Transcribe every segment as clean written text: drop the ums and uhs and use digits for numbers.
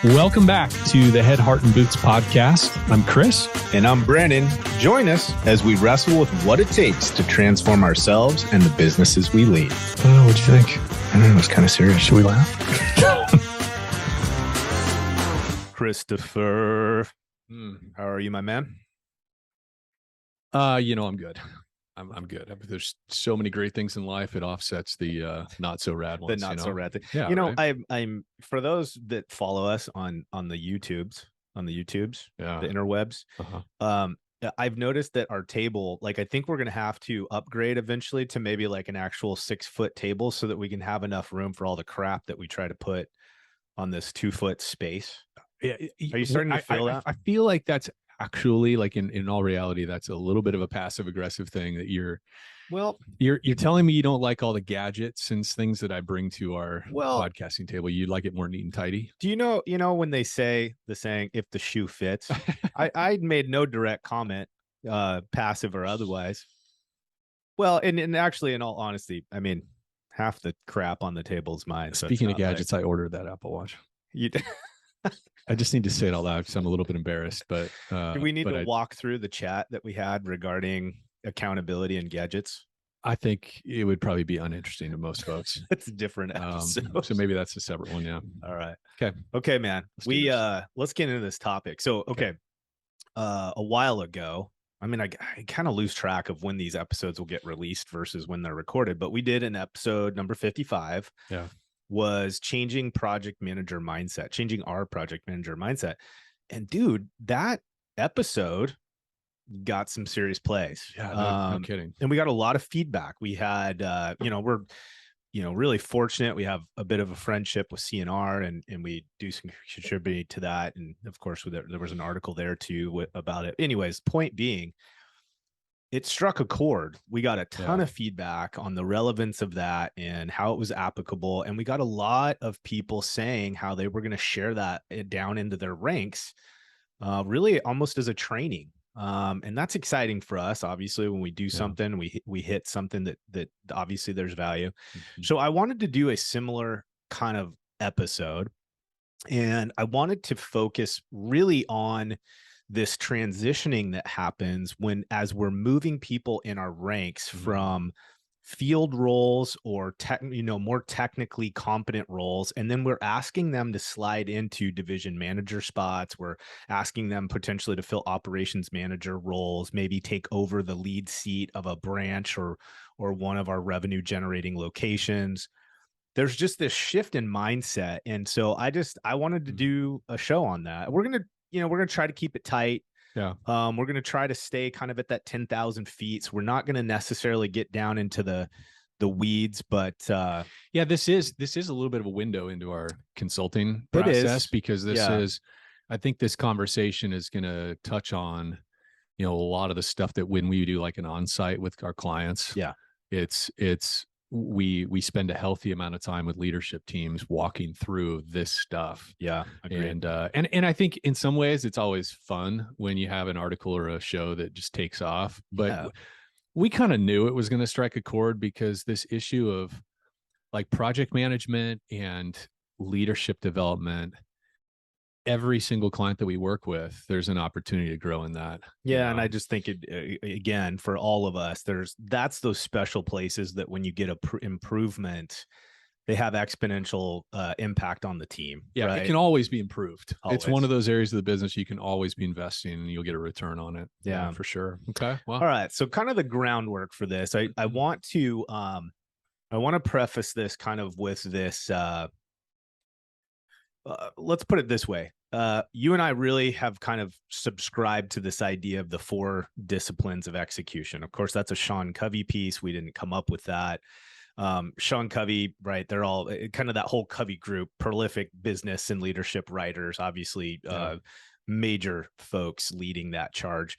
Welcome back to the Head, Heart, and Boots podcast. I'm Chris. And I'm Brandon. Join us as we wrestle with what it takes to transform ourselves and the businesses we lead. Oh, what'd you think? I don't know, it's kind of serious. Should we laugh? Christopher. How are you, my man? I'm good. I'm good. There's so many great things in life. It offsets the not so rad ones. The not so rad thing. Yeah, right? I'm for those that follow us on the YouTubes, yeah, the interwebs. I've noticed that our table, like, I think we're gonna have to upgrade eventually to maybe like an actual 6-foot table so that we can have enough room for all the crap that we try to put on this 2-foot space. Yeah. Are you starting to feel that? I feel like that's actually, like, in all reality, that's a little bit of a passive aggressive thing that you're telling me you don't like all the gadgets and things that I bring to our podcasting table. You like it more neat and tidy. Do you know when they say the saying, if the shoe fits? I made no direct comment, passive or otherwise. Well, and actually, in all honesty, I mean, half the crap on the table is mine. Speaking of gadgets, I ordered that Apple Watch. You did? I just need to say it out loud because I'm a little bit embarrassed. But do we need to walk through the chat that we had regarding accountability and gadgets? I think it would probably be uninteresting to most folks. It's a different episode. So maybe that's a separate one. Yeah. All right. Okay, man. Let's get into this topic. So, a while ago, I mean, I kind of lose track of when these episodes will get released versus when they're recorded, but we did an episode number 55. Yeah. Was changing our project manager mindset. And dude, that episode got some serious plays. Yeah, no kidding. And we got a lot of feedback. We had, we're, really fortunate. We have a bit of a friendship with CNR and we do some contribute to that. And of course, there was an article there too about it. Anyways, point being, it struck a chord. We got a ton of feedback on the relevance of that and how it was applicable. And we got a lot of people saying how they were going to share that down into their ranks, really almost as a training. And that's exciting for us. Obviously, when we do something, we hit something that obviously there's value. Mm-hmm. So I wanted to do a similar kind of episode, and I wanted to focus really on this transitioning that happens as we're moving people in our ranks from field roles or more technically competent roles. And then we're asking them to slide into division manager spots. We're asking them potentially to fill operations manager roles, maybe take over the lead seat of a branch or one of our revenue generating locations. There's just this shift in mindset. And so I wanted to do a show on that. We're going to try to keep it tight. Yeah. We're going to try to stay kind of at that 10,000 feet. So we're not going to necessarily get down into the weeds, but this is a little bit of a window into our consulting process, because I think this conversation is going to touch on, a lot of the stuff that when we do like an on-site with our clients, we spend a healthy amount of time with leadership teams walking through this stuff. Yeah. Agreed. And I think in some ways it's always fun when you have an article or a show that just takes off, but we kind of knew it was going to strike a chord, because this issue of like project management and leadership development, every single client that we work with, there's an opportunity to grow in that. Yeah. And I just think again, for all of us, that's those special places that when you get improvement, they have exponential impact on the team. Yeah. Right? It can always be improved. Always. It's one of those areas of the business you can always be investing and you'll get a return on it. Yeah, for sure. Okay. Well, all right. So kind of the groundwork for this, I want to preface this kind of with this, let's put it this way. You and I really have kind of subscribed to this idea of the 4 disciplines of execution. Of course, that's a Sean Covey piece. We didn't come up with that. Sean Covey, right? They're all kind of that whole Covey group, prolific business and leadership writers, obviously, major folks leading that charge.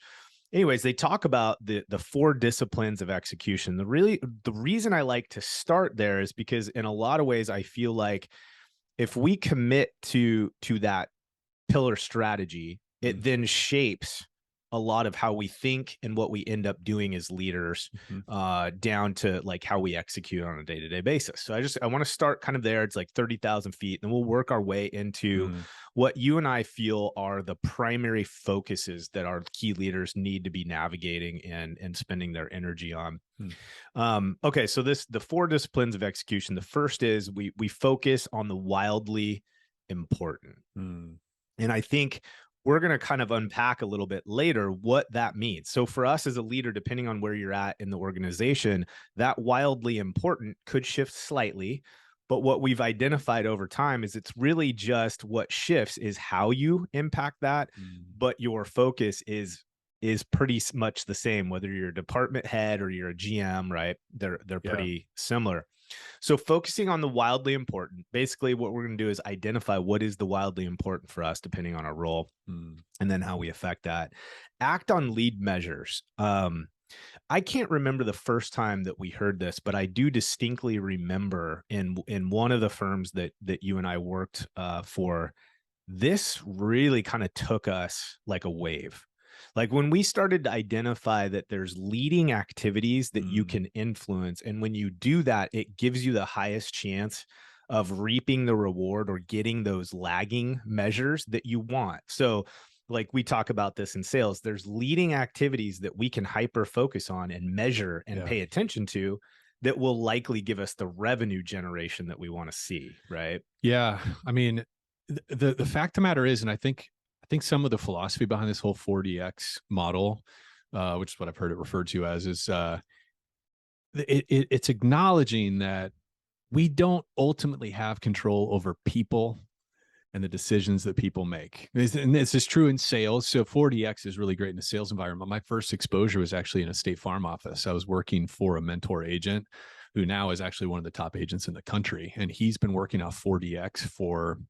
Anyways, they talk about the 4 disciplines of execution. The reason I like to start there is because in a lot of ways, I feel like if we commit to that pillar strategy, it then shapes a lot of how we think and what we end up doing as leaders, Mhm. down to like how we execute on a day-to-day basis. So I want to start kind of there. It's like 30,000 feet, and we'll work our way into Mm. what you and I feel are the primary focuses that our key leaders need to be navigating and spending their energy on. Mm. Okay, so the four disciplines of execution. The first is we focus on the wildly important. Mm. And I think we're going to kind of unpack a little bit later what that means. So for us as a leader, depending on where you're at in the organization, that wildly important could shift slightly. But what we've identified over time is it's really just what shifts is how you impact that, Mm. but your focus is pretty much the same, whether you're a department head or you're a GM, right? They're Yeah. pretty similar. So focusing on the wildly important, basically what we're going to do is identify what is the wildly important for us, depending on our role, Mm. and then how we affect that. Act on lead measures. I can't remember the first time that we heard this, but I do distinctly remember in one of the firms that you and I worked for, this really kind of took us like a wave. Like when we started to identify that there's leading activities that you Mm. can influence. And when you do that, it gives you the highest chance of reaping the reward or getting those lagging measures that you want. So, like we talk about this in sales, there's leading activities that we can hyper focus on and measure and Yeah. pay attention to that will likely give us the revenue generation that we want to see. Right. Yeah. I mean, the fact of the matter is, and I think some of the philosophy behind this whole 4DX model, which is what I've heard it referred to as, is it's acknowledging that we don't ultimately have control over people and the decisions that people make. And this is true in sales. So 4DX is really great in the sales environment. My first exposure was actually in a State Farm office. I was working for a mentor agent who now is actually one of the top agents in the country. And he's been working off 4DX for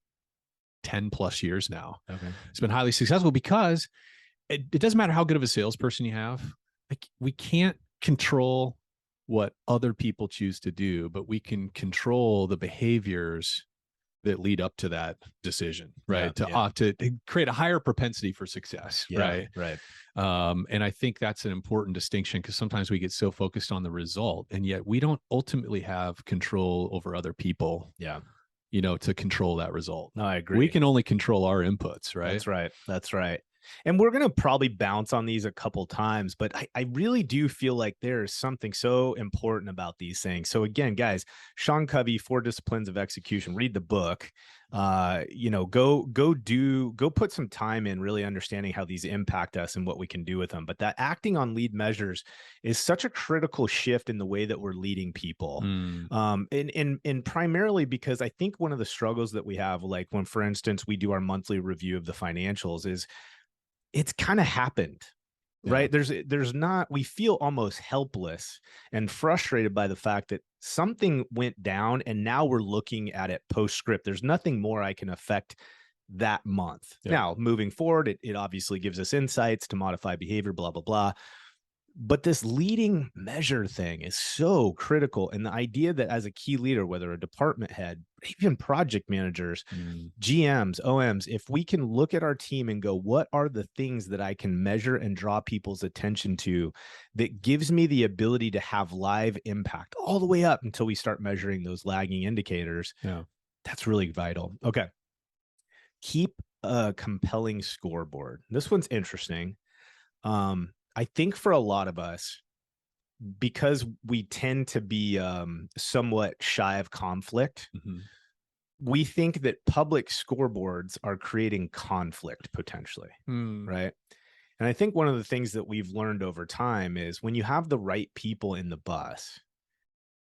10 plus years now. Okay. It's been highly successful because it doesn't matter how good of a salesperson you have. Like we can't control what other people choose to do, but we can control the behaviors that lead up to that decision, Yeah. right? To Yeah. to create a higher propensity for success, Yeah. right? Right. And I think that's an important distinction because sometimes we get so focused on the result, and yet we don't ultimately have control over other people, Yeah. to control that result. No, I We agree. can only control our inputs, right? That's right. That's right. And we're going to probably bounce on these a couple times, but I really do feel like there is something so important about these things. So again, guys, Sean Covey, Four Disciplines of Execution, read the book. Go put some time in really understanding how these impact us and what we can do with them. But that acting on lead measures is such a critical shift in the way that we're leading people. Mm. And primarily because I think one of the struggles that we have, like when, for instance, we do our monthly review of the financials, is it's kind of happened, Yeah. right? There's not, we feel almost helpless and frustrated by the fact that something went down and now we're looking at it postscript. There's nothing more I can affect that month. Yeah. Now, moving forward, it obviously gives us insights to modify behavior, blah, blah, blah. But this leading measure thing is so critical. And the idea that as a key leader, whether a department head, even project managers, Mm. GMs, OMs, if we can look at our team and go, what are the things that I can measure and draw people's attention to that gives me the ability to have live impact all the way up until we start measuring those lagging indicators? Yeah. That's really vital. Okay. Keep a compelling scoreboard. This one's interesting. I think for a lot of us, because we tend to be somewhat shy of conflict, Mhm. we think that public scoreboards are creating conflict potentially, Mm. right? And I think one of the things that we've learned over time is when you have the right people in the bus,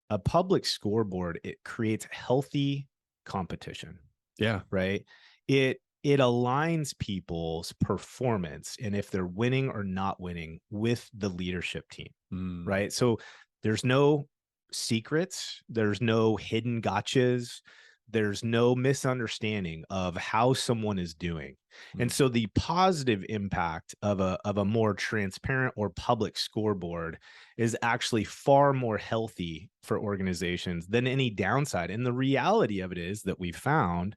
a public scoreboard, it creates healthy competition, Yeah. right? It aligns people's performance and if they're winning or not winning with the leadership team, Mm. right? So there's no secrets, there's no hidden gotchas, there's no misunderstanding of how someone is doing. And Mm. so the positive impact of a more transparent or public scoreboard is actually far more healthy for organizations than any downside. And the reality of it is that we found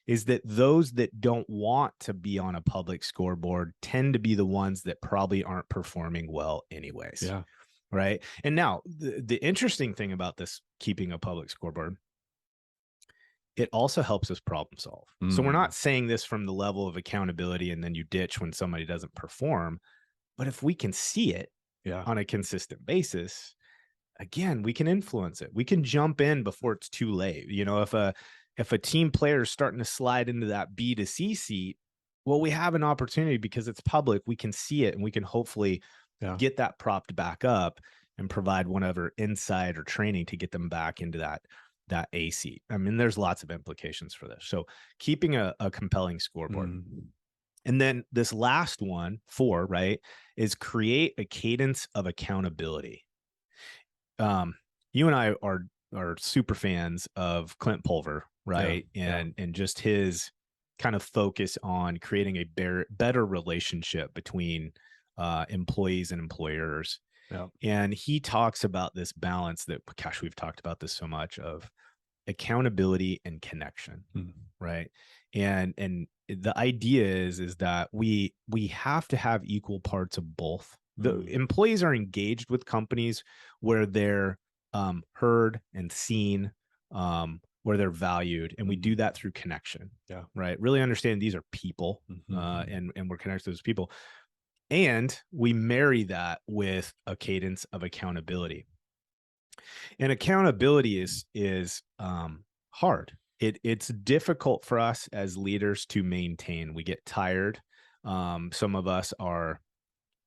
is that those that don't want to be on a public scoreboard tend to be the ones that probably aren't performing well anyways. Yeah. Right. And now the interesting thing about this keeping a public scoreboard, it also helps us problem solve. So we're not saying this from the level of accountability and then you ditch when somebody doesn't perform. But if we can see it on a consistent basis, again, we can influence it. We can jump in before it's too late. You know, if a team player is starting to slide into that B to C seat, well, we have an opportunity because it's public. We can see it and we can hopefully get that propped back up and provide whatever insight or training to get them back into that A seat. I mean, there's lots of implications for this. So keeping a compelling scoreboard. And then this last one, 4, right, is create a cadence of accountability. You and I are super fans of Clint Pulver, right? And just his kind of focus on creating a better relationship between employees and employers. And he talks about this balance that, gosh, we've talked about this so much, of accountability and connection, right? And the idea is that we have to have equal parts of both. The employees are engaged with companies where they're heard and seen, where they're valued, and we do that through connection. Right. Really understand these are people, and we're connected to those people, and we marry that with a cadence of accountability. And accountability is hard. It's difficult for us as leaders to maintain. We get tired. Some of us are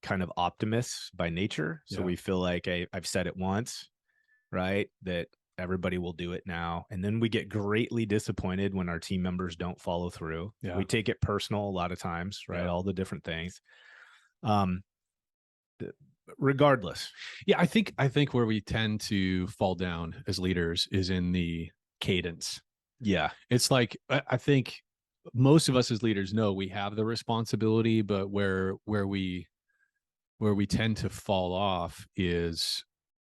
kind of optimists by nature. So we feel like I've said it once, right? That everybody will do it now. And then we get greatly disappointed when our team members don't follow through. We take it personal a lot of times, right? All the different things. Regardless. I think where we tend to fall down as leaders is in the cadence. It's like, I think most of us as leaders know we have the responsibility, but where we tend to fall off is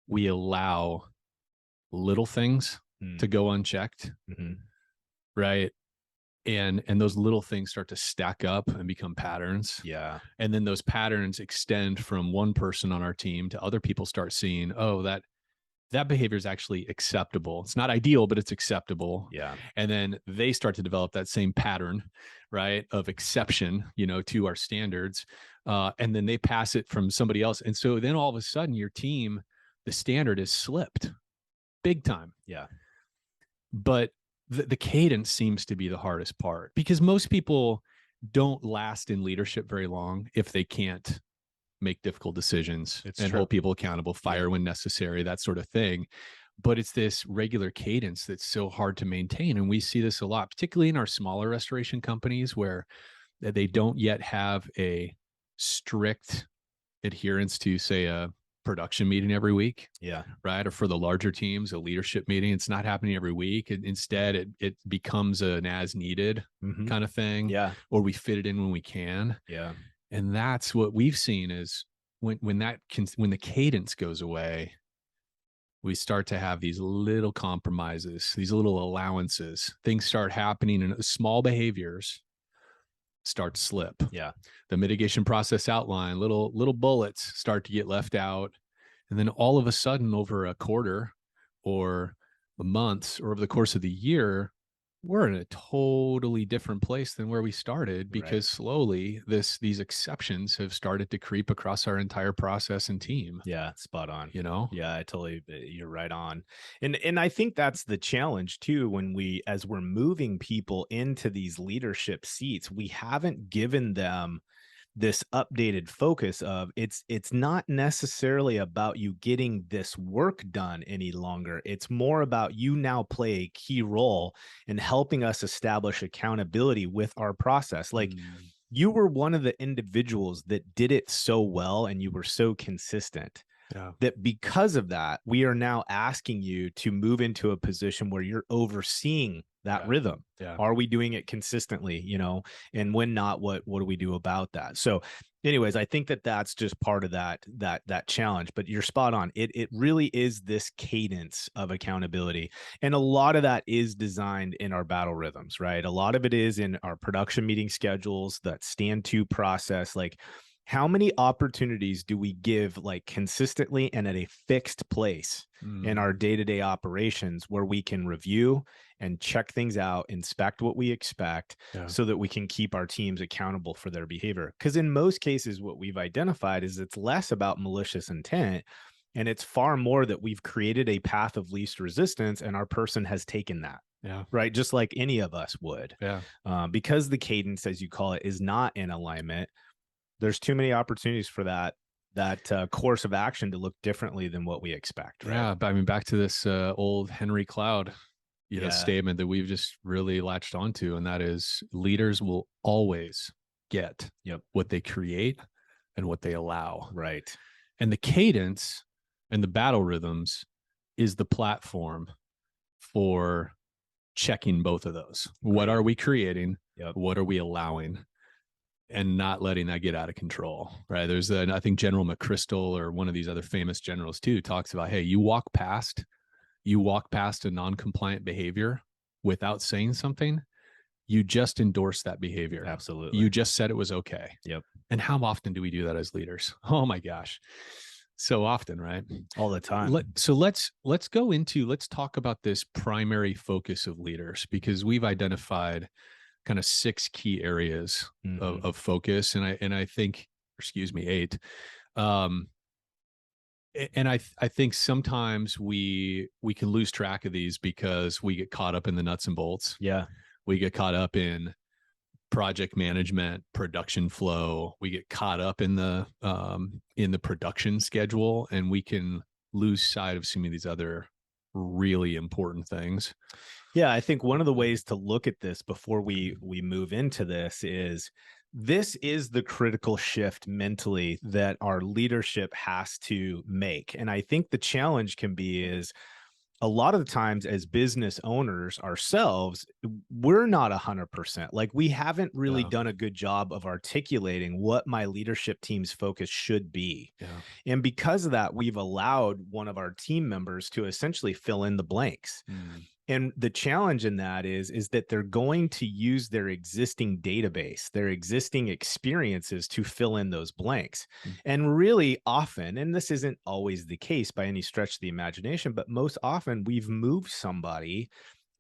we allow little things to go unchecked. Right. And those little things start to stack up and become patterns. And then those patterns extend from one person on our team to other people start seeing, oh, that behavior is actually acceptable. It's not ideal, but it's acceptable. And then they start to develop that same pattern, right, of exception, to our standards. And then they pass it from somebody else. And so then all of a sudden your team, the standard is slipped big time. But the cadence seems to be the hardest part, because most people don't last in leadership very long if they can't make difficult decisions and hold people accountable, fire when necessary, that sort of thing. But it's this regular cadence that's so hard to maintain. And we see this a lot, particularly in our smaller restoration companies, where they don't yet have a strict adherence to, say, a production meeting every week. Right. Or for the larger teams, a leadership meeting. It's not happening every week. And instead it becomes an as needed kind of thing. Or we fit it in when we can. And that's what we've seen is when the cadence goes away, we start to have these little compromises, these little allowances. Things start happening, and small behaviors start to slip. The mitigation process outline, little bullets start to get left out. And then all of a sudden, over a quarter or a month or over the course of the year, we're in a totally different place than where we started, because slowly these exceptions have started to creep across our entire process and team. Spot on. I totally, you're right on. And I think that's the challenge too, when as we're moving people into these leadership seats, we haven't given them this updated focus of it's not necessarily about you getting this work done any longer. It's more about you now play a key role in helping us establish accountability with our process. Like you were one of the individuals that did it so well, and you were so consistent that because of that, we are now asking you to move into a position where you're overseeing that rhythm? Yeah. Are we doing it consistently, and when not, what do we do about that? So anyways, I think that that's just part of that challenge, but you're spot on. It really is this cadence of accountability. And a lot of that is designed in our battle rhythms, right? A lot of it is in our production meeting schedules, that stand to process. Like, how many opportunities do we give, like, consistently and at a fixed place in our day-to-day operations, where we can review and check things out, inspect what we expect, so that we can keep our teams accountable for their behavior? Because in most cases, what we've identified is it's less about malicious intent, and it's far more that we've created a path of least resistance, and our person has taken that. Yeah. Right. Just like any of us would. Yeah. Because the cadence, as you call it, is not in alignment, there's too many opportunities for that course of action to look differently than what we expect. Right. Yeah. But I mean, back to this old Henry Cloud, statement that we've just really latched onto, and that is, leaders will always get what they create and what they allow. Right. And the cadence and the battle rhythms is the platform for checking both of those. Right. What are we creating? What are we allowing? And not letting that get out of control, right? There's I think General McChrystal, or one of these other famous generals too, talks about, hey, you walk past a non-compliant behavior without saying something, you just endorse that behavior. Absolutely. You just said it was okay. Yep. And how often do we do that as leaders? Oh my gosh. So often, right? All the time. So let's talk about this primary focus of leaders, because we've identified kind of 6 key areas of focus. And I think, excuse me, 8. And I think sometimes we can lose track of these because we get caught up in the nuts and bolts. Yeah. We get caught up in project management, production flow. We get caught up in the production schedule, and we can lose sight of some of these other really important things. Yeah, I think one of the ways to look at this before we move into this is the critical shift mentally that our leadership has to make. And I think the challenge can be is, a lot of the times as business owners ourselves, we're not 100%. Like, we haven't really done a good job of articulating what my leadership team's focus should be. And because of that, we've allowed one of our team members to essentially fill in the blanks. And the challenge in that is that they're going to use their existing database, their existing experiences, to fill in those blanks. And really often, and this isn't always the case by any stretch of the imagination, but most often we've moved somebody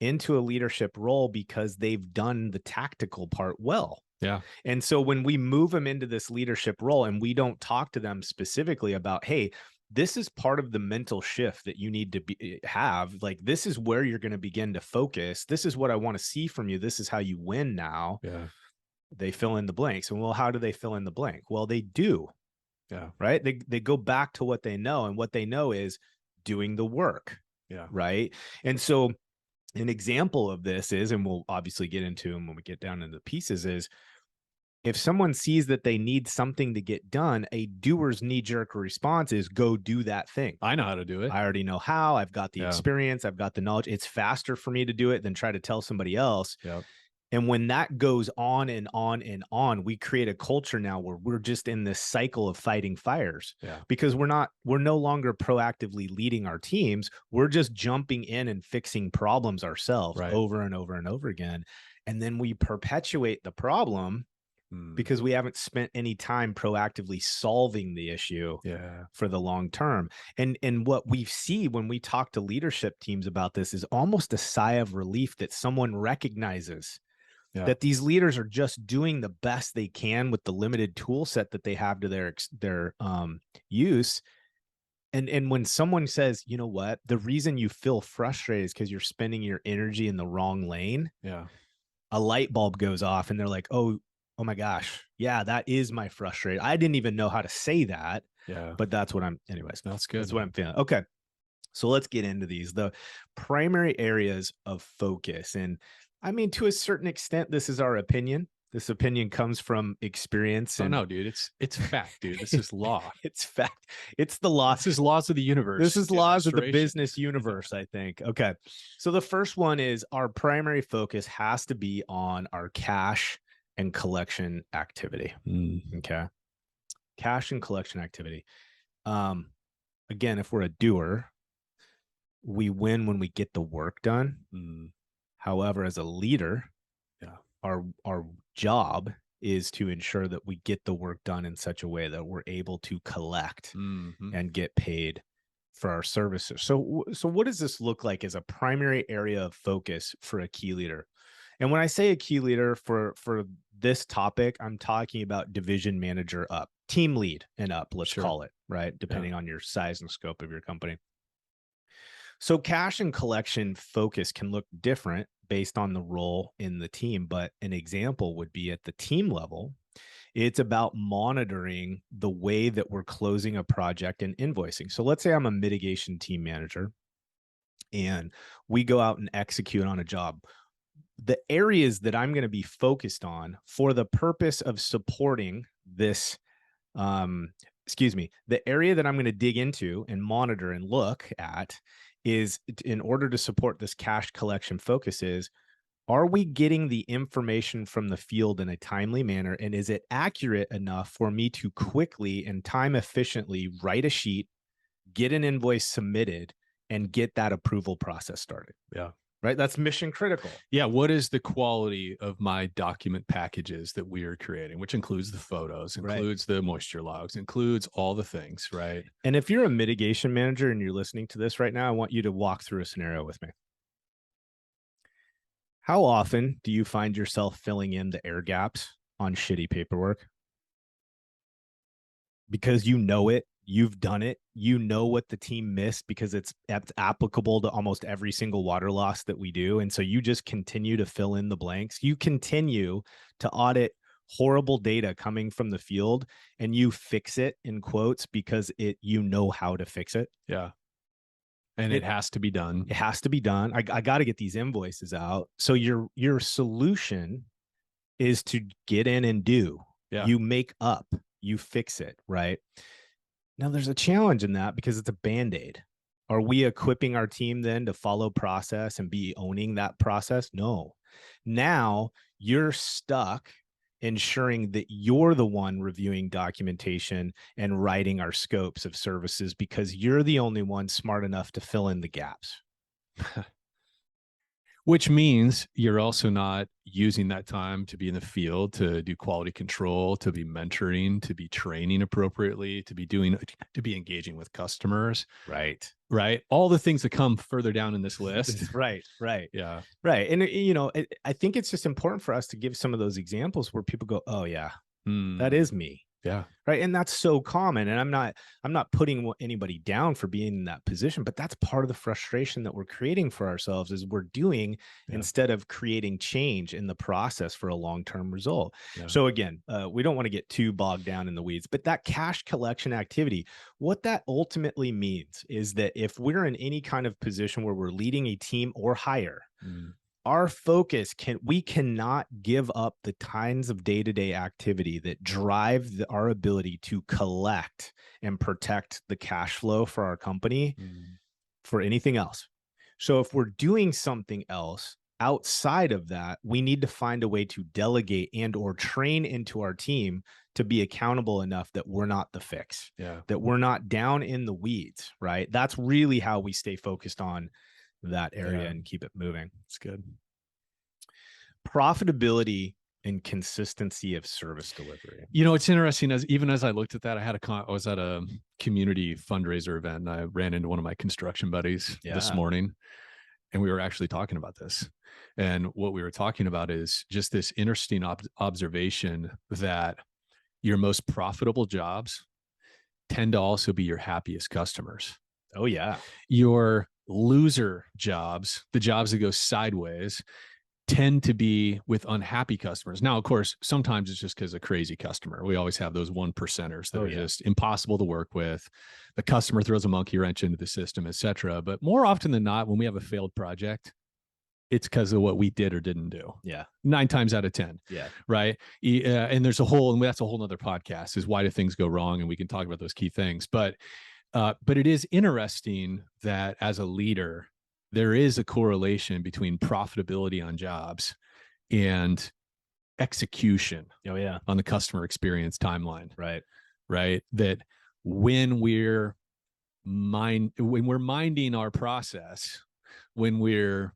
into a leadership role because they've done the tactical part well. Yeah. And so when we move them into this leadership role and we don't talk to them specifically about, hey, this is part of the mental shift that you need to have. Like, this is where you're going to begin to focus. This is what I want to see from you. This is how you win now. Yeah. They fill in the blanks. And well, how do they fill in the blank? Well, they do. Yeah. Right. They go back to what they know. And what they know is doing the work. Yeah. Right. And so an example of this is, and we'll obviously get into them when we get down into the pieces, is if someone sees that they need something to get done, a doer's knee-jerk response is go do that thing. I know how to do it. I already know how. I've got the experience. I've got the knowledge. It's faster for me to do it than try to tell somebody else. And when that goes on and on and on, we create a culture now where we're just in this cycle of fighting fires. Because we're no longer proactively leading our teams. We're just jumping in and fixing problems ourselves over and over and over again. And then we perpetuate the problem because we haven't spent any time proactively solving the issue for the long term. And what we see when we talk to leadership teams about this is almost a sigh of relief that someone recognizes that these leaders are just doing the best they can with the limited tool set that they have to their use. And when someone says, you know what, the reason you feel frustrated is because you're spending your energy in the wrong lane. A light bulb goes off and they're like, oh my gosh. Yeah, that is my frustration. I didn't even know how to say that. But that's what anyways. That's good. That's what I'm feeling. Okay. So let's get into these, the primary areas of focus. And I mean, to a certain extent, this is our opinion. This opinion comes from experience. Oh And no, dude, it's fact, dude. This is law. it's fact. It's the law. This is laws of the universe. This is laws of the restoration. business universe, I think. Okay. So the first one is our primary focus has to be on our cash and collection activity. Okay. Cash and collection activity. Again, if we're a doer, we win when we get the work done. However, as a leader, our job is to ensure that we get the work done in such a way that we're able to collect and get paid for our services. So what does this look like as a primary area of focus for a key leader? And when I say a key leader for this topic, I'm talking about division manager up, team lead and up, let's call it, right? Depending on your size and scope of your company. So cash and collection focus can look different based on the role in the team, but an example would be at the team level. It's about monitoring the way that we're closing a project and invoicing. So let's say I'm a mitigation team manager and we go out and execute on a job. The areas that I'm going to be focused on for the purpose of supporting this, the area that I'm going to dig into and monitor and look at is, in order to support this cash collection focus, is, are we getting the information from the field in a timely manner? And is it accurate enough for me to quickly and time efficiently write a sheet, get an invoice submitted, and get that approval process started? Yeah. Right. That's mission critical. Yeah. What is the quality of my document packages that we are creating, which includes the photos, includes the moisture logs, includes all the things, right? And if you're a mitigation manager and you're listening to this right now, I want you to walk through a scenario with me. How often do you find yourself filling in the air gaps on shitty paperwork? Because you know it, you've done it, you know what the team missed because it's applicable to almost every single water loss that we do. And so you just continue to fill in the blanks. You continue to audit horrible data coming from the field and you fix it in quotes because you know how to fix it. Yeah. And it has to be done. It has to be done. I got to get these invoices out. So your solution is to get in and do. Yeah. You make up, you fix it, right? Now there's a challenge in that because it's a Band-Aid. Are we equipping our team then to follow process and be owning that process? No. Now you're stuck ensuring that you're the one reviewing documentation and writing our scopes of services because you're the only one smart enough to fill in the gaps. Which means you're also not using that time to be in the field, to do quality control, to be mentoring, to be training appropriately, to be engaging with customers. Right. Right. All the things that come further down in this list. Right. Yeah. Right. And, I think it's just important for us to give some of those examples where people go, oh, yeah, that is me. Yeah. Right. And that's so common. And I'm not putting anybody down for being in that position, but that's part of the frustration that we're creating for ourselves is we're doing instead of creating change in the process for a long-term result. Yeah. So again, we don't want to get too bogged down in the weeds, but that cash collection activity, what that ultimately means is that if we're in any kind of position where we're leading a team or higher, our focus we cannot give up the kinds of day-to-day activity that drive our ability to collect and protect the cash flow for our company for anything else. So if we're doing something else outside of that, we need to find a way to delegate and or train into our team to be accountable enough that we're not the fix, that we're not down in the weeds, right? That's really how we stay focused on that area and keep it moving. It's good. Profitability and consistency of service delivery. It's interesting as I looked at that, I was at a community fundraiser event and I ran into one of my construction buddies this morning and we were actually talking about this. And what we were talking about is just this interesting observation that your most profitable jobs tend to also be your happiest customers. Oh yeah. Your loser jobs, the jobs that go sideways, tend to be with unhappy customers. Now, of course, sometimes it's just because of crazy customer. We always have those 1%ers that are just impossible to work with. The customer throws a monkey wrench into the system, et cetera. But more often than not, when we have a failed project, it's because of what we did or didn't do. Yeah. 9 times out of 10. Yeah. Right. And there's a whole, and that's a whole nother podcast, is why do things go wrong? And we can talk about those key things. But it is interesting that as a leader, there is a correlation between profitability on jobs and execution on the customer experience timeline. Right. That when we're minding our process, when we're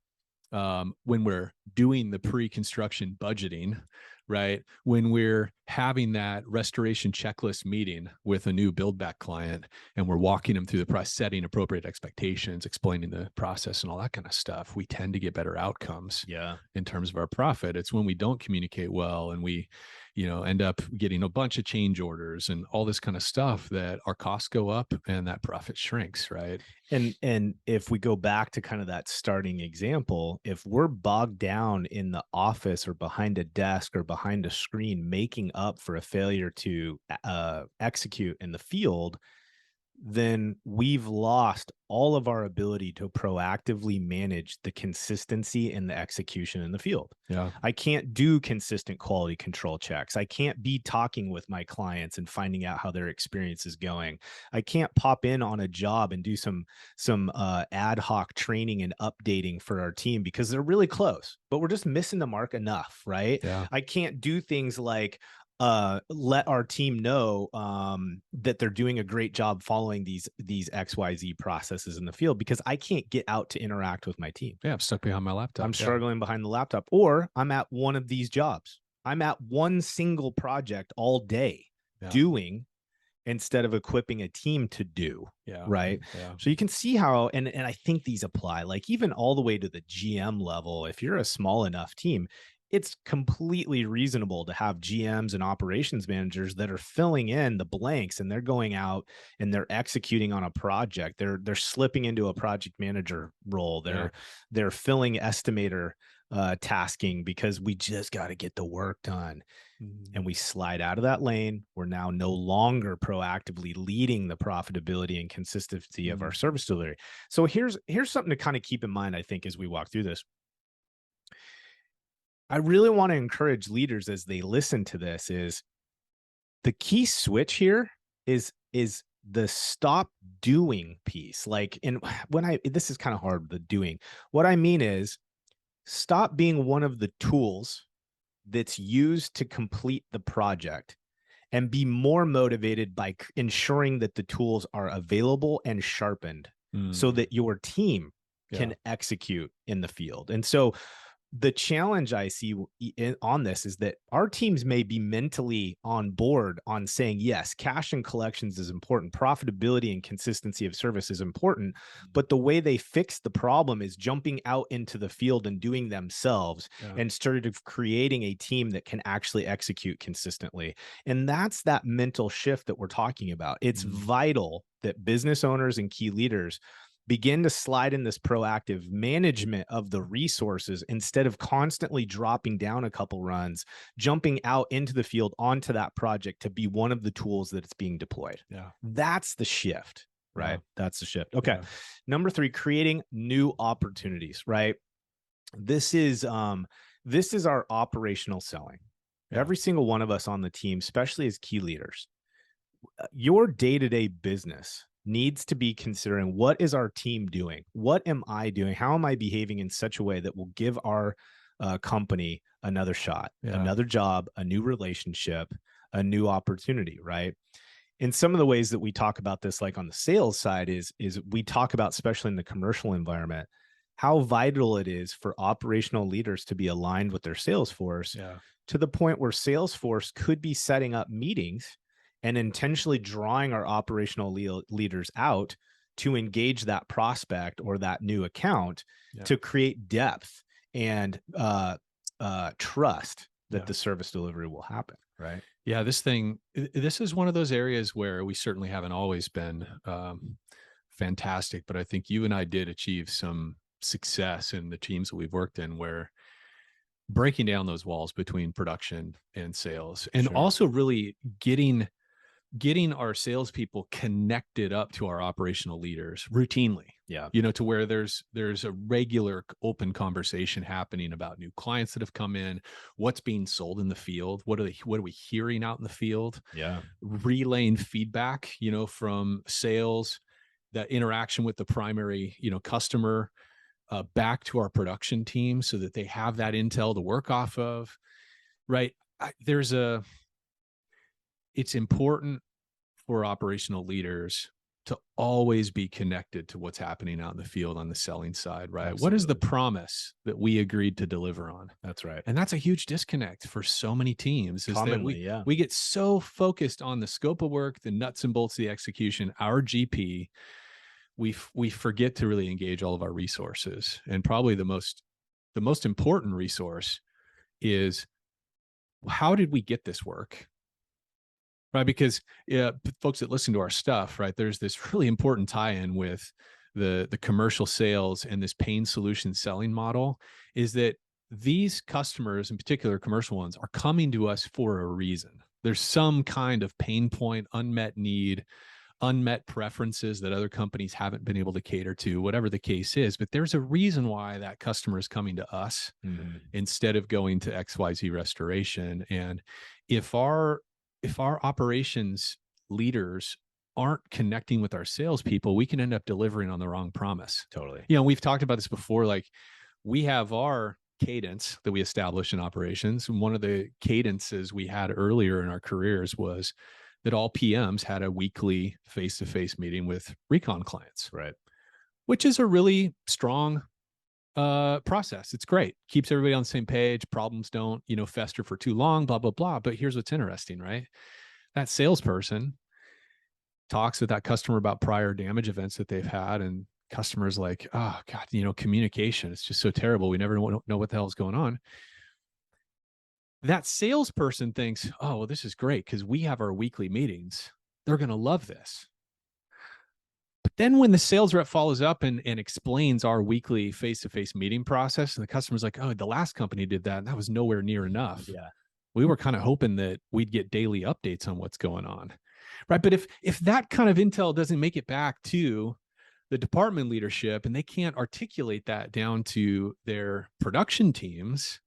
doing the pre-construction budgeting, right, when we're having that restoration checklist meeting with a new build back client, and we're walking them through the process, setting appropriate expectations, explaining the process and all that kind of stuff, we tend to get better outcomes in terms of our profit. It's when we don't communicate well and we end up getting a bunch of change orders and all this kind of stuff that our costs go up and that profit shrinks, right? And if we go back to kind of that starting example, if we're bogged down in the office or behind a desk or behind a screen, making up for a failure to execute in the field, then we've lost all of our ability to proactively manage the consistency and the execution in the field. I can't do consistent quality control checks. I can't be talking with my clients and finding out how their experience is going. I can't pop in on a job and do some ad hoc training and updating for our team because they're really close, but we're just missing the mark enough, right? I can't do things like let our team know that they're doing a great job following these XYZ processes in the field because I can't get out to interact with my team. I'm stuck behind my laptop. I'm struggling behind the laptop, or I'm at one of these jobs. I'm at one single project all day doing instead of equipping a team to do. Right. So you can see how, and I think these apply like even all the way to the GM level. If you're a small enough team, it's completely reasonable to have GMs and operations managers that are filling in the blanks, and they're going out and they're executing on a project. They're slipping into a project manager role. They're filling estimator tasking because we just got to get the work done. And we slide out of that lane. We're now no longer proactively leading the profitability and consistency of our service delivery. So here's something to kind of keep in mind, I think, as we walk through this. I really want to encourage leaders as they listen to this is the key switch here is the stop doing piece. Like, and this is kind of hard, the doing. What I mean is stop being one of the tools that's used to complete the project and be more motivated by ensuring that the tools are available and sharpened so that your team can execute in the field. And so the challenge I see on this is that our teams may be mentally on board on saying, yes, cash and collections is important. Profitability and consistency of service is important. But the way they fix the problem is jumping out into the field and doing themselves and started creating a team that can actually execute consistently. And that's that mental shift that we're talking about. It's vital that business owners and key leaders begin to slide in this proactive management of the resources instead of constantly dropping down a couple runs, jumping out into the field onto that project to be one of the tools that it's being deployed. That's the shift, right? That's the shift. Okay. Number 3, creating new opportunities, right? This is our operational selling. Every single one of us on the team, especially as key leaders, your day-to-day business needs to be considering, what is our team doing? What am I doing? How am I behaving in such a way that will give our company another shot, another job, a new relationship, a new opportunity, right? And some of the ways that we talk about this, like on the sales side, is we talk about, especially in the commercial environment, how vital it is for operational leaders to be aligned with their sales force to the point where Salesforce could be setting up meetings and intentionally drawing our operational leaders out to engage that prospect or that new account to create depth and trust that the service delivery will happen, right? This is one of those areas where we certainly haven't always been fantastic, but I think you and I did achieve some success in the teams that we've worked in, where breaking down those walls between production and sales, and also really getting getting our salespeople connected up to our operational leaders routinely. Yeah. To where there's a regular open conversation happening about new clients that have come in, what's being sold in the field, what are we hearing out in the field, Yeah. relaying feedback, from sales, that interaction with the primary, customer, back to our production team so that they have that intel to work off of. Right. It's important for operational leaders to always be connected to what's happening out in the field on the selling side, right? Absolutely. What is the promise that we agreed to deliver on? That's right. And that's a huge disconnect for so many teams, is Commonly, that we get so focused on the scope of work, the nuts and bolts of the execution, our GP, we forget to really engage all of our resources. And probably the most important resource is, how did we get this work? Right, because folks that listen to our stuff, right, there's this really important tie-in with the commercial sales and this pain solution selling model, is that these customers, in particular commercial ones, are coming to us for a reason. There's some kind of pain point, unmet need, unmet preferences that other companies haven't been able to cater to, whatever the case is. But there's a reason why that customer is coming to us instead of going to XYZ Restoration. And if our operations leaders aren't connecting with our salespeople, we can end up delivering on the wrong promise. Totally. We've talked about this before. Like, we have our cadence that we establish in operations. And one of the cadences we had earlier in our careers was that all PMs had a weekly face-to-face meeting with recon clients, right? Which is a really strong process. It's great. Keeps everybody on the same page. Problems don't, fester for too long, blah, blah, blah. But here's what's interesting, right? That salesperson talks with that customer about prior damage events that they've had, and customers like, oh God, communication, it's just so terrible. We never know what the hell is going on. That salesperson thinks, oh, well, this is great because we have our weekly meetings. They're going to love this. But then when the sales rep follows up and explains our weekly face-to-face meeting process, and the customer's like, oh, the last company did that, and that was nowhere near enough. Yeah. We were kind of hoping that we'd get daily updates on what's going on. Right. But if that kind of intel doesn't make it back to the department leadership and they can't articulate that down to their production teams,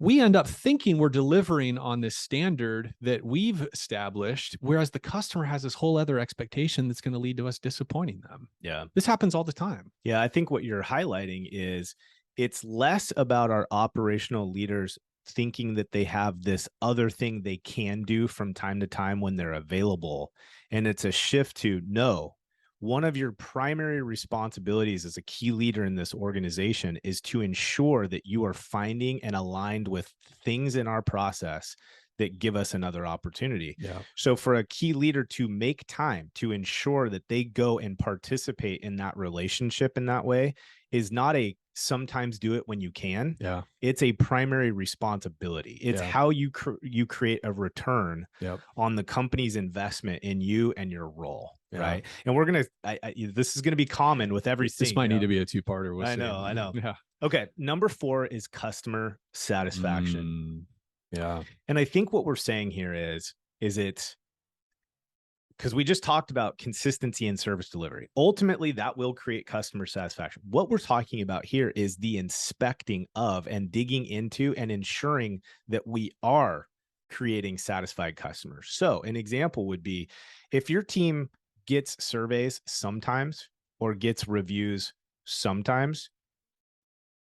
we end up thinking we're delivering on this standard that we've established, whereas the customer has this whole other expectation that's going to lead to us disappointing them. Yeah. This happens all the time. Yeah. I think what you're highlighting is it's less about our operational leaders thinking that they have this other thing they can do from time to time when they're available. And it's a shift to, no, one of your primary responsibilities as a key leader in this organization is to ensure that you are finding and aligned with things in our process that give us another opportunity. Yeah. So for a key leader to make time to ensure that they go and participate in that relationship in that way is not a sometimes do it when you can. Yeah. It's a primary responsibility. It's how you create a return on the company's investment in you and your role. Yeah. Right. And we're going to, this is going to be common with everything. This might need to be a two-parter. I know. Yeah. Okay. Number 4 is customer satisfaction. Yeah. And I think what we're saying here is it's, because we just talked about consistency in service delivery. Ultimately, that will create customer satisfaction. What we're talking about here is the inspecting of and digging into and ensuring that we are creating satisfied customers. So an example would be if your team gets surveys sometimes or gets reviews sometimes,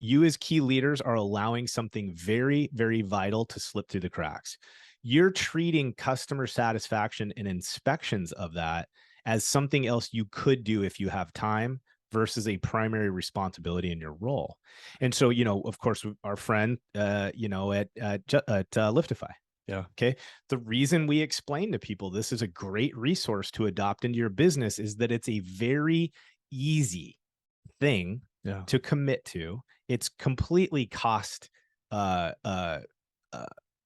you as key leaders are allowing something very, very vital to slip through the cracks. You're treating customer satisfaction and inspections of that as something else you could do if you have time versus a primary responsibility in your role. And so, of course, our friend, at Liftify. Yeah. Okay. The reason we explain to people this is a great resource to adopt into your business is that it's a very easy thing to commit to. It's completely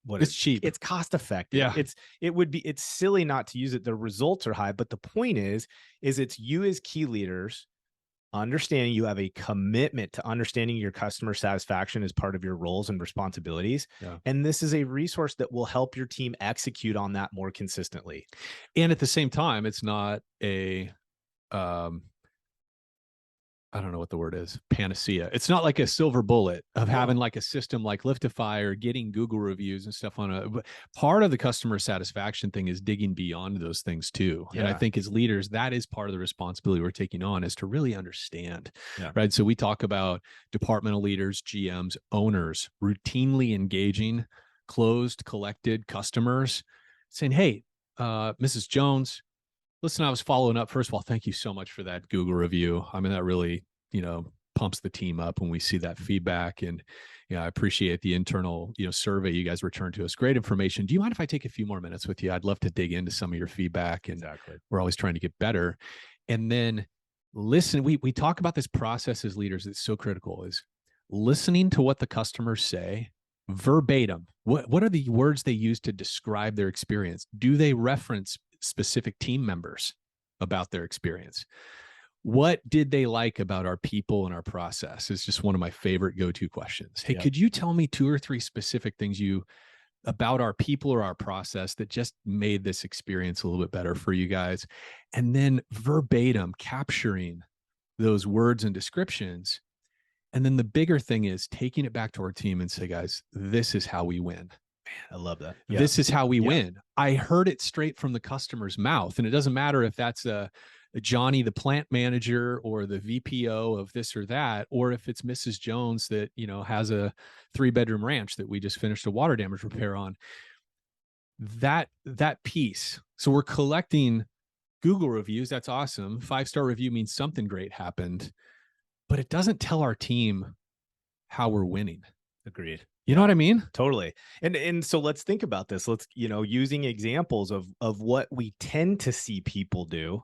it's cheap. It's cost effective. Yeah. It's silly not to use it. The results are high, but the point is it's you as key leaders understanding you have a commitment to understanding your customer satisfaction as part of your roles and responsibilities. Yeah. And this is a resource that will help your team execute on that more consistently. And at the same time, it's not a, I don't know what the word is, panacea. It's not like a silver bullet of having like a system like Liftify or getting Google reviews and stuff on a, but part of the customer satisfaction thing is digging beyond those things too. Yeah. And I think as leaders, that is part of the responsibility we're taking on, is to really understand, Yeah. right? So we talk about departmental leaders, GMs, owners, routinely engaging closed, collected customers saying, hey, Mrs. Jones, listen, I was following up. First of all, thank you so much for that Google review. I mean, that really, pumps the team up when we see that feedback. And I appreciate the internal, survey you guys returned to us. Great information. Do you mind if I take a few more minutes with you? I'd love to dig into some of your feedback. And Exactly. we're always trying to get better. And then listen, we talk about this process as leaders. It's so critical, is listening to what the customers say verbatim. What are the words they use to describe their experience? Do they reference specific team members about their experience? What did they like about our people and our process? Is just one of my favorite go-to questions. Hey, could you tell me 2 or 3 specific things about our people or our process that just made this experience a little bit better for you guys? And then verbatim capturing those words and descriptions. And then the bigger thing is taking it back to our team and say, guys, this is how we win. I love that. Yeah. This is how we win. I heard it straight from the customer's mouth. And it doesn't matter if that's a Johnny, the plant manager, or the VPO of this or that, or if it's Mrs. Jones that, has a 3-bedroom ranch that we just finished a water damage repair on. That piece. So we're collecting Google reviews. That's awesome. 5-star review means something great happened, but it doesn't tell our team how we're winning. Agreed. You know what I mean? Totally. And so let's think about this. Let's, using examples of what we tend to see people do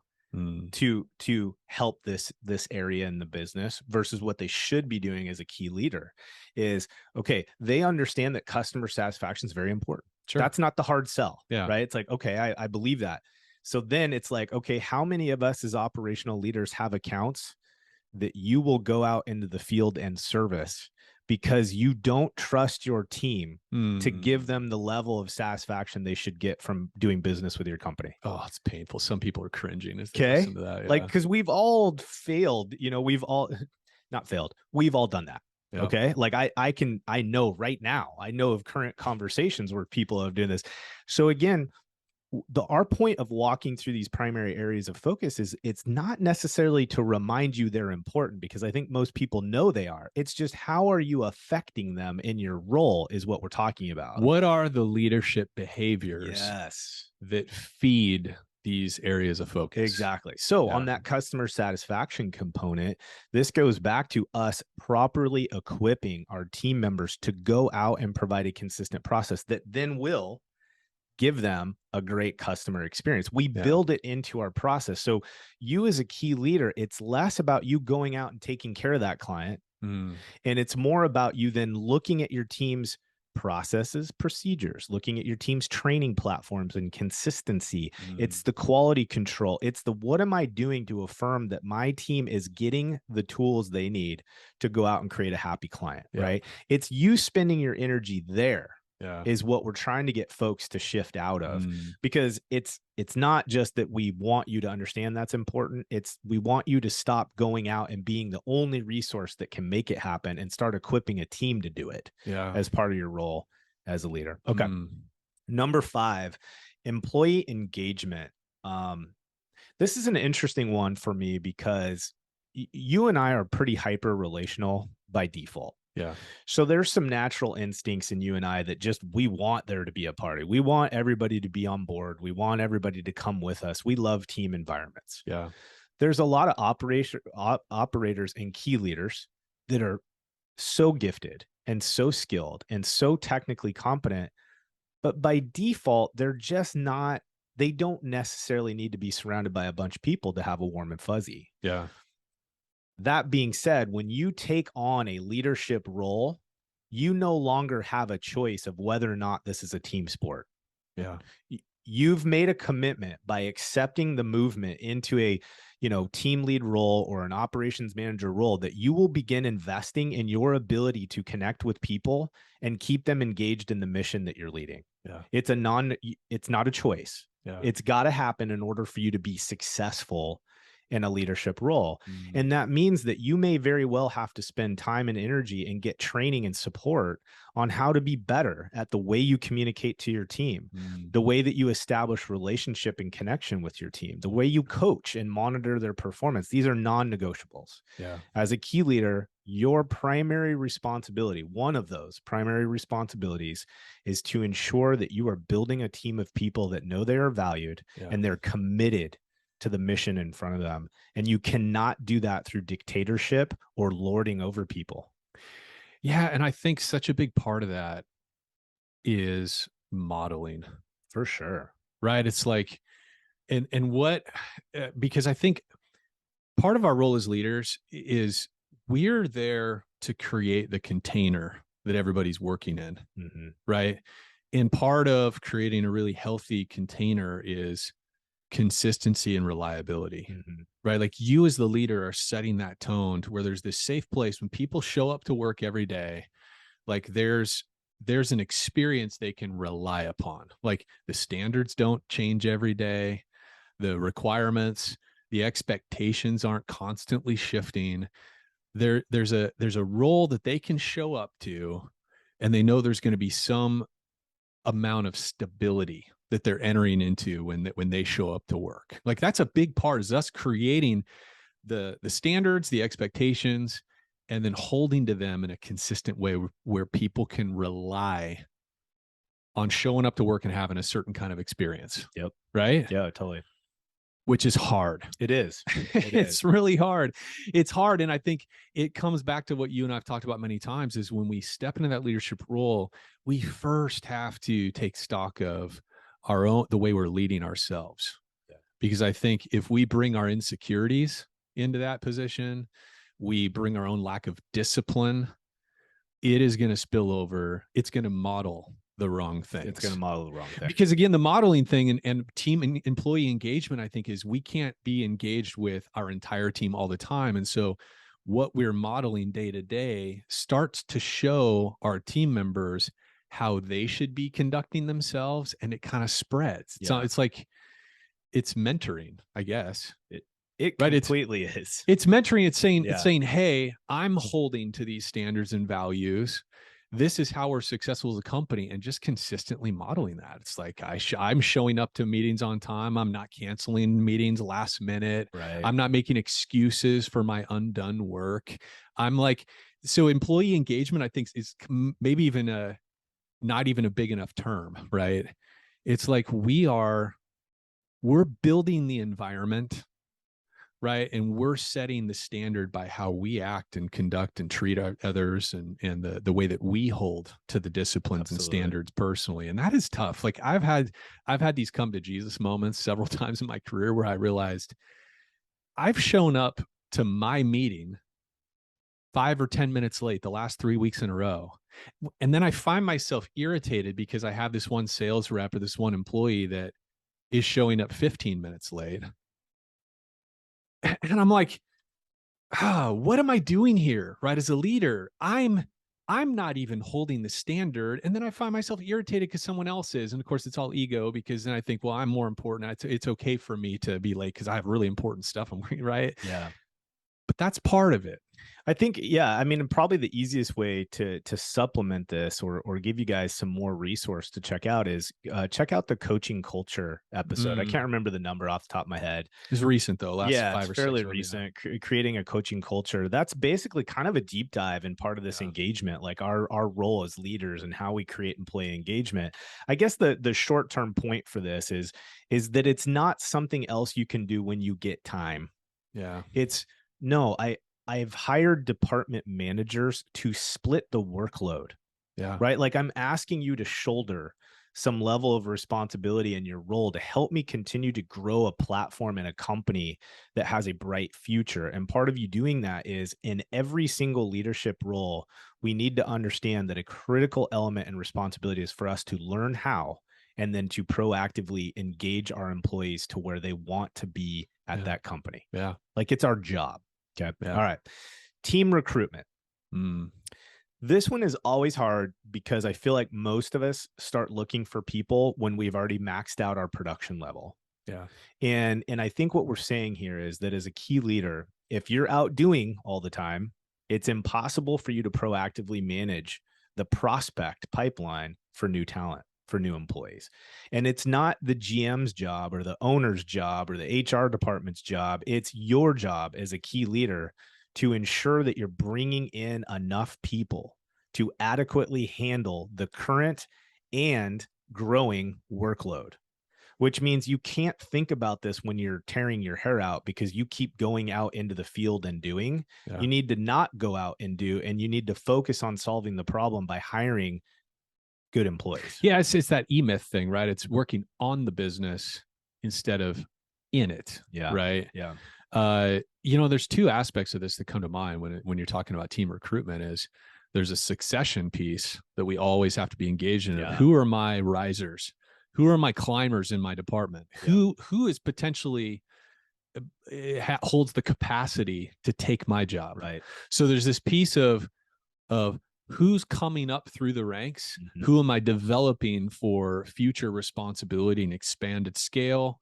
to help this area in the business versus what they should be doing as a key leader is, okay, they understand that customer satisfaction is very important. Sure. That's not the hard sell, yeah. right? It's like, okay, I believe that. So then it's like, okay, how many of us as operational leaders have accounts that you will go out into the field and service because you don't trust your team to give them the level of satisfaction they should get from doing business with your company? Oh, it's painful. Some people are cringing as they listen to that. Yeah. Like, because we've all failed, we've all not failed. We've all done that. Yeah. Okay. Like I know right now, I know of current conversations where people have done this. So again, our point of walking through these primary areas of focus is it's not necessarily to remind you they're important, because I think most people know they are. It's just, how are you affecting them in your role is what we're talking about. What are the leadership behaviors that feed these areas of focus? Exactly. So on that customer satisfaction component, this goes back to us properly equipping our team members to go out and provide a consistent process that then will give them a great customer experience. We build it into our process. So you as a key leader, it's less about you going out and taking care of that client. And it's more about you then looking at your team's processes, procedures, looking at your team's training platforms and consistency. It's the quality control. It's the, what am I doing to affirm that my team is getting the tools they need to go out and create a happy client, right? It's you spending your energy there. Is what we're trying to get folks to shift out of, because it's not just that we want you to understand that's important. It's we want you to stop going out and being the only resource that can make it happen and start equipping a team to do it as part of your role as a leader. Okay. Number 5, employee engagement. This is an interesting one for me because you and I are pretty hyper relational by default. So there's some natural instincts in you and I that just, we want there to be a party. We want everybody to be on board. We want everybody to come with us. We love team environments. There's a lot of operators and key leaders that are so gifted and so skilled and so technically competent, but by default, they're just not, they don't necessarily need to be surrounded by a bunch of people to have a warm and fuzzy. That being said, when you take on a leadership role, you no longer have a choice of whether or not this is a team sport. You've made a commitment by accepting the movement into a, team lead role or an operations manager role, that you will begin investing in your ability to connect with people and keep them engaged in the mission that you're leading. Yeah. It's not a choice. Yeah. It's got to happen in order for you to be successful in a leadership role. Mm. And that means that you may very well have to spend time and energy and get training and support on how to be better at the way you communicate to your team, the way that you establish relationship and connection with your team, the way you coach and monitor their performance. These are non-negotiables. Yeah. As a key leader, your primary responsibility, one of those primary responsibilities, is to ensure that you are building a team of people that know they are valued and they're committed to the mission in front of them. And you cannot do that through dictatorship or lording over people. Yeah. And I think such a big part of that is modeling. For sure. Right. It's like, and what, because I think part of our role as leaders is we're there to create the container that everybody's working in. Mm-hmm. Right. And part of creating a really healthy container is consistency and reliability. Mm-hmm. Right. Like you as the leader are setting that tone to where there's this safe place when people show up to work every day. Like there's an experience they can rely upon. Like the standards don't change every day. The requirements, the expectations aren't constantly shifting. There's a role that they can show up to, and they know there's going to be some amount of stability that they're entering into when they show up to work. Like that's a big part, is us creating the standards, the expectations, and then holding to them in a consistent way where people can rely on showing up to work and having a certain kind of experience. Yep. Right? Yeah, totally. Which is hard. It is. It's really hard. It's hard. And I think it comes back to what you and I've talked about many times, is when we step into that leadership role, we first have to take stock of the way we're leading ourselves. Yeah. Because I think if we bring our insecurities into that position, we bring our own lack of discipline, it is going to spill over. It's going to model the wrong things. It's going to model the wrong thing. Because again, the modeling thing and team and employee engagement, I think, is we can't be engaged with our entire team all the time. And so what we're modeling day to day starts to show our team members how they should be conducting themselves, and it kind of spreads. Yeah. It's like, it's mentoring, I guess. It completely is. It's mentoring. It's saying, hey, I'm holding to these standards and values. This is how we're successful as a company, and just consistently modeling that. It's like I'm showing up to meetings on time. I'm not canceling meetings last minute. Right. I'm not making excuses for my undone work. I'm like, so employee engagement, I think, is maybe even not even a big enough term, right? It's like we're building the environment, right? And we're setting the standard by how we act and conduct and treat others, and the way that we hold to the disciplines and standards personally. And that is tough. Like I've had these come to Jesus moments several times in my career where I realized I've shown up to my meeting 5 or 10 minutes late the last 3 weeks in a row. And then I find myself irritated because I have this one sales rep or this one employee that is showing up 15 minutes late. And I'm like, what am I doing here? Right? As a leader, I'm not even holding the standard. And then I find myself irritated because someone else is. And of course, it's all ego, because then I think, well, I'm more important. It's okay for me to be late because I have really important stuff. Right? Yeah. But that's part of it. I think, yeah, I mean, probably the easiest way to supplement this or give you guys some more resource to check out is check out the coaching culture episode. I can't remember the number off the top of my head. It's recent though. Last 5 or 6. Fairly recent. Creating a coaching culture. That's basically kind of a deep dive in part of this engagement, like our role as leaders and how we create employee engagement. I guess the short-term point for this is that it's not something else you can do when you get time. Yeah. It's no, I've hired department managers to split the workload. Yeah. Right. Like I'm asking you to shoulder some level of responsibility in your role to help me continue to grow a platform and a company that has a bright future. And part of you doing that is, in every single leadership role, we need to understand that a critical element and responsibility is for us to learn how and then to proactively engage our employees to where they want to be at that company. Yeah. Like it's our job. Okay. Yeah. All right. Team recruitment. Mm. This one is always hard because I feel like most of us start looking for people when we've already maxed out our production level. Yeah. And I think what we're saying here is that as a key leader, if you're out doing all the time, it's impossible for you to proactively manage the prospect pipeline for new talent, for new employees. And it's not the GM's job or the owner's job or the HR department's job. It's your job as a key leader to ensure that you're bringing in enough people to adequately handle the current and growing workload, which means you can't think about this when you're tearing your hair out because you keep going out into the field and doing. Yeah. You need to not go out and do, and you need to focus on solving the problem by hiring good employees. Yeah. It's that E-Myth thing, right? It's working on the business instead of in it. Yeah. Right. Yeah. There's two aspects of this that come to mind when you're talking about team recruitment. Is there's a succession piece that we always have to be engaged in. Yeah. Who are my risers? Who are my climbers in my department? Yeah. Who is potentially holds the capacity to take my job? Right. So there's this piece of who's coming up through the ranks. Mhm. Who am I developing for future responsibility and expanded scale?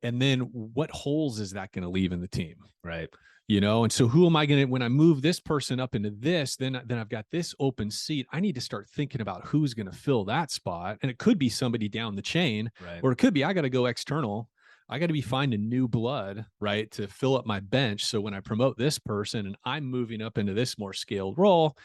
And then what holes is that going to leave in the team? Right. And so who am I going to, when I move this person up into this, then I've got this open seat. I need to start thinking about who's going to fill that spot. And it could be somebody down the chain, Right. or it could be, I got to go external. I got to be finding new blood, right, to fill up my bench. So when I promote this person and I'm moving up into this more scaled role.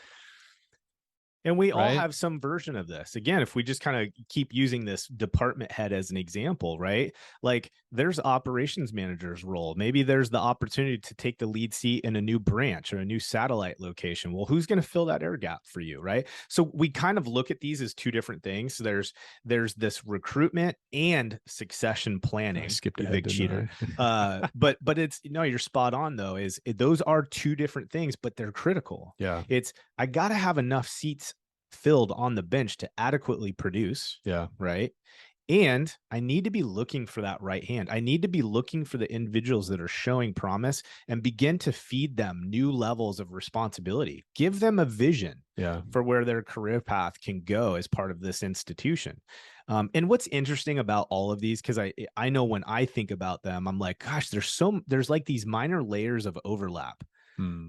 And we all Right. have some version of this. Again, if we just kind of keep using this department head as an example, right? Like there's operations manager's role. Maybe there's the opportunity to take the lead seat in a new branch or a new satellite location. Well, who's going to fill that air gap for you, right? So we kind of look at these as two different things. There's this recruitment and succession planning. I skipped you ahead, big cheater. I? But it's you're spot on though. Those are two different things, but they're critical. Yeah. It's I got to have enough seats filled on the bench to adequately produce. Yeah. Right. And I need to be looking for that right hand. I need to be looking for the individuals that are showing promise and begin to feed them new levels of responsibility. Give them a vision for where their career path can go as part of this institution. And what's interesting about all of these, because I know when I think about them, I'm like, gosh, there's like these minor layers of overlap.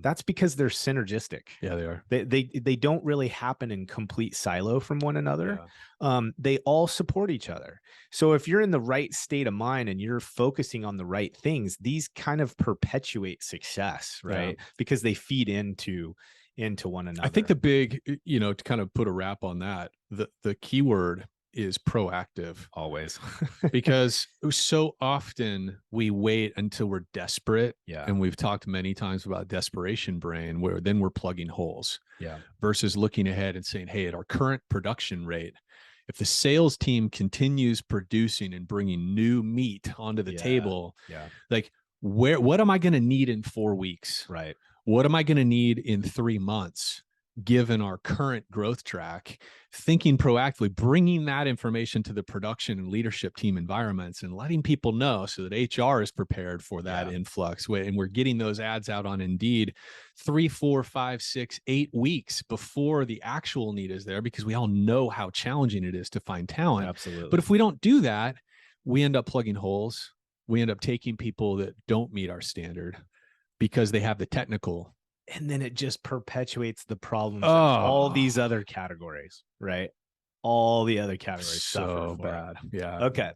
That's because they're synergistic. Yeah, they are. They don't really happen in complete silo from one another. Yeah. They all support each other. So if you're in the right state of mind and you're focusing on the right things, these kind of perpetuate success, right? Yeah. Because they feed into one another. I think the big, to kind of put a wrap on that, the key word is proactive. Always. Because so often we wait until we're desperate. Yeah. And we've talked many times about desperation brain, where then we're plugging holes. Yeah. Versus looking ahead and saying, hey, at our current production rate, if the sales team continues producing and bringing new meat onto the table, like what am I going to need in 4 weeks? Right. What am I going to need in 3 months? Given our current growth track, thinking proactively, bringing that information to the production and leadership team environments and letting people know so that HR is prepared for that influx. And we're getting those ads out on Indeed 3, 4, 5, 6, 8 weeks before the actual need is there, because we all know how challenging it is to find talent. Absolutely. But if we don't do that, we end up plugging holes. We end up taking people that don't meet our standard because they have the technical. And then it just perpetuates the problems in all these other categories, right? All the other categories. So bad. Yeah. Okay.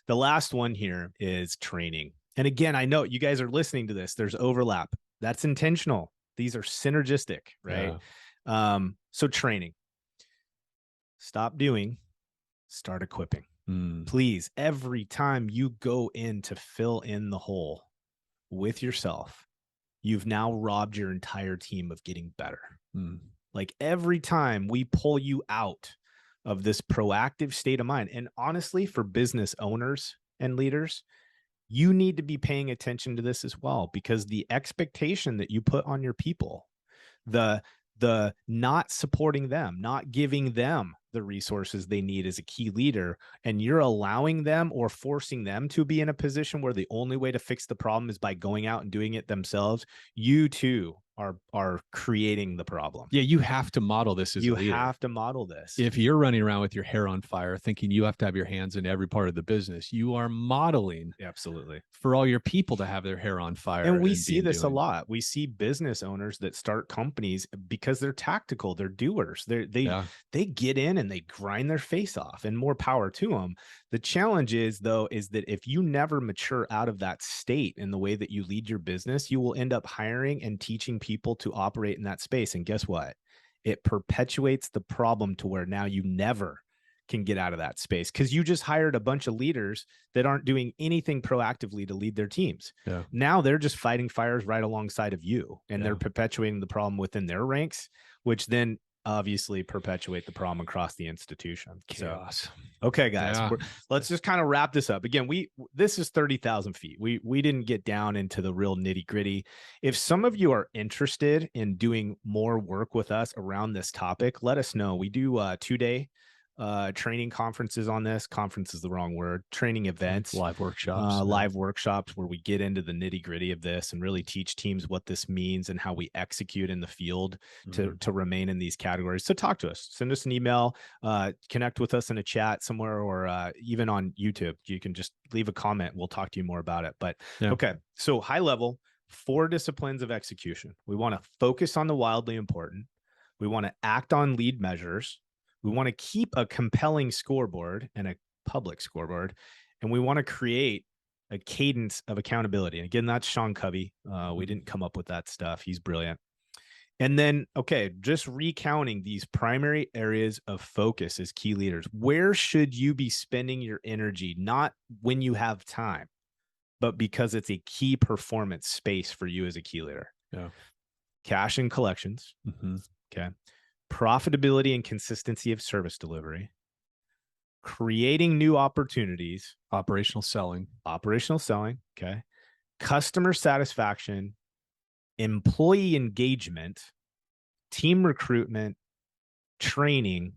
The last one here is training. And again, I know you guys are listening to this. There's overlap. That's intentional. These are synergistic, right? Yeah. So training. Stop doing, start equipping. Please, every time you go in to fill in the hole with yourself, you've now robbed your entire team of getting better. Like every time we pull you out of this proactive state of mind, and honestly, for business owners and leaders, you need to be paying attention to this as well, because the expectation that you put on your people, the the not supporting them, not giving them the resources they need as a key leader, and you're allowing them or forcing them to be in a position where the only way to fix the problem is by going out and doing it themselves, you too are creating the problem. Yeah, you have to model this as a leader. You have to model this. If you're running around with your hair on fire thinking you have to have your hands in every part of the business, you are modeling absolutely for all your people to have their hair on fire. And we see this a lot. We see business owners that start companies because they're tactical, they're doers. They get in and they grind their face off, and more power to them. The challenge is that if you never mature out of that state in the way that you lead your business, you will end up hiring and teaching people to operate in that space. And guess what? It perpetuates the problem to where now you never can get out of that space because you just hired a bunch of leaders that aren't doing anything proactively to lead their teams. Yeah. Now they're just fighting fires right alongside of you, and they're perpetuating the problem within their ranks, which then obviously perpetuate the problem across the institution. Chaos. So, okay, guys, let's just kind of wrap this up. Again, this is 30,000 feet. We didn't get down into the real nitty gritty. If some of you are interested in doing more work with us around this topic, let us know. We do 2-day training conferences on this. Conference is the wrong word. Training events, live workshops where we get into the nitty gritty of this and really teach teams what this means and how we execute in the field to remain in these categories. So talk to us, send us an email, connect with us in a chat somewhere, or even on YouTube. You can just leave a comment. We'll talk to you more about it. But okay. So high level, 4 disciplines of execution. We want to focus on the wildly important. We want to act on lead measures. We want to keep a compelling scoreboard and a public scoreboard, and we want to create a cadence of accountability. And again, that's Sean Covey. We didn't come up with that stuff. He's brilliant. And then, okay, just recounting these primary areas of focus as key leaders. Where should you be spending your energy? Not when you have time, but because it's a key performance space for you as a key leader. Yeah. Cash and collections. Okay. Profitability and consistency of service delivery, creating new opportunities, operational selling, okay, customer satisfaction, employee engagement, team recruitment, training,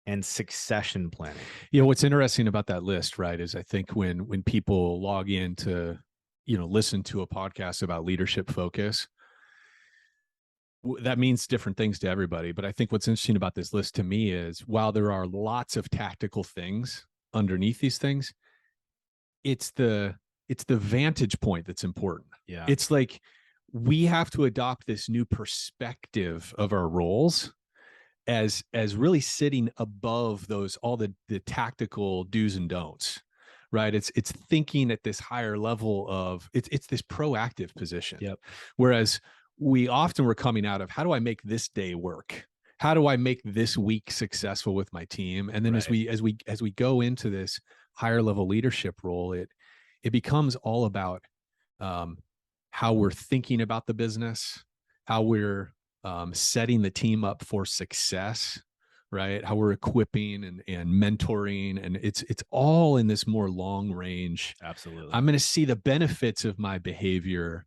and succession planning. You know, what's interesting about that list, right, is I think when people log in to, listen to a podcast about leadership focus, that means different things to everybody. But I think what's interesting about this list to me is while there are lots of tactical things underneath these things, it's the vantage point that's important. Yeah. It's like we have to adopt this new perspective of our roles as really sitting above all the tactical do's and don'ts. Right. It's thinking at this higher level of it's this proactive position. Yep. Whereas we often were coming out of how do I make this day work? How do I make this week successful with my team? And then as we go into this higher level leadership role, it becomes all about how we're thinking about the business, how we're setting the team up for success, right? How we're equipping and mentoring, and it's all in this more long range. Absolutely. I'm going to see the benefits of my behavior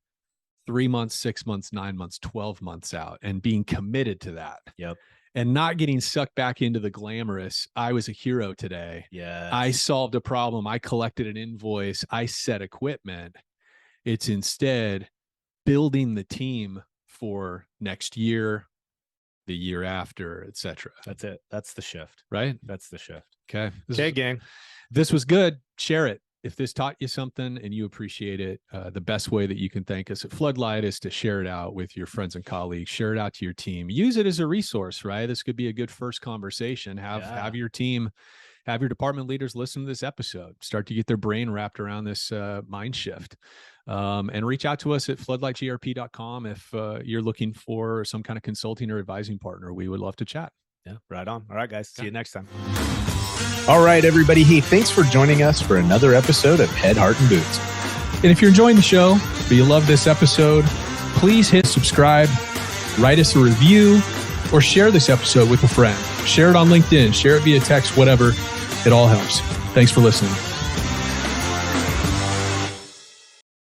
3 months, 6 months, 9 months, 12 months out, and being committed to that. Yep. And not getting sucked back into the glamorous, I was a hero today. Yeah. I solved a problem. I collected an invoice. I set equipment. It's instead building the team for next year, the year after, etc. That's it. That's the shift. Right? That's the shift. Okay. Gang. This was good. Share it. If this taught you something and you appreciate it, the best way that you can thank us at Floodlight is to share it out with your friends and colleagues, share it out to your team, use it as a resource, right? This could be a good first conversation. Have your team, have your department leaders listen to this episode, start to get their brain wrapped around this mind shift, and reach out to us at floodlightgrp.com. If you're looking for some kind of consulting or advising partner, we would love to chat. Yeah, right on. All right, guys. See you next time. All right, everybody. Hey, thanks for joining us for another episode of Head, Heart, and Boots. And if you're enjoying the show, or you love this episode, please hit subscribe, write us a review, or share this episode with a friend. Share it on LinkedIn, share it via text, whatever. It all helps. Thanks for listening.